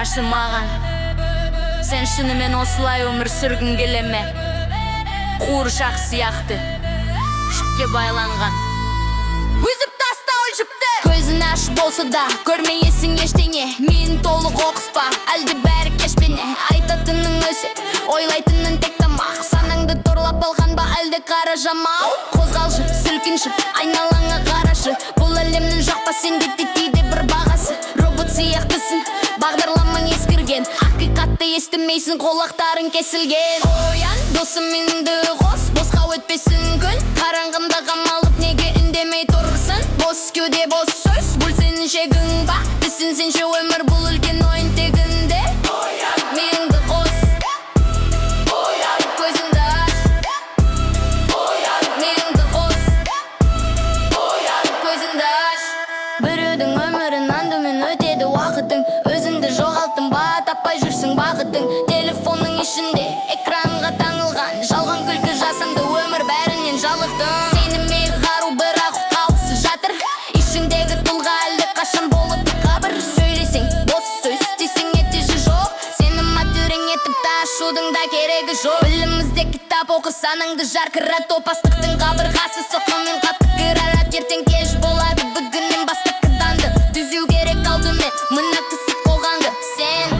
жашы маған. Сен шынымен осылай өмір сүргің келеме? Қуыршақ сияқты жіпке байланған. Үзіп таста ол жіпті. Көзін ашып болса да көрмейесің ештеңе. Мен толық оқыспа, әлде бәрі кешпене. Айтатының өзі, ойлайтының тек тамақ. Санаңды торлап алған ба әлде қара жамау? Қозғалшы, сілкінші, айналаңа қарашы. Бұл әлемнің жоқ па сенде тетейді бір бағасы. Робот сияқтысың, бағдарламаң ескірген. Ақиқатты естімейсің, қолақтарың кесілген. Оян, досым меніңді қос, босқа өтпесін күн. Қараңғымда қамалып неге үндемей тұрсың? Бос кеуде бос сөз, бұл сенің шегің ба? Түсінсенше өмір бұл үлкен ойын тегінде. Меніңді қос, көзіңді аш. Меніңді қос, көзіңді аш. Біреудің өмірін андымен өтеді уақытың. Өзіңді жоғалттың ба, таппай жүрсің бағытың. Телефонның ішінде экранға таңылған жалған күлкі жасанды өмір бәрінен жалықтың. Сеніме қару бірақ қалысы жатыр. Ішіңдегі тұлға әлде қашан болып қабір. Сөйлесең бос сөз, істесең нәтиже жоқ. Сенің матүрең етіп та ашудың да керегі жоқ. Білімізде кітап оқы, санаңды жарқырат. Топастықтың қабырғасы соққымен қатты кірарат. Ертең кеш болады, бүгіннен бастап қыданды түзеу керек алдымен. Мына кісіп қоғанды. Сен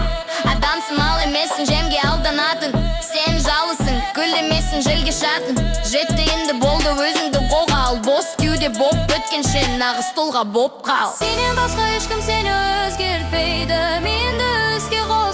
адамсың, ал емессің жемге алданатын. Сен жалысың, гүл емессің желге шатын. Жетті енді болды, өзіңді қолға ал. Бос кеуде боп өткенше нағыз тұлға боп қал. Сенен басқа ешкім сені өзгертпейді. Менді іске қос,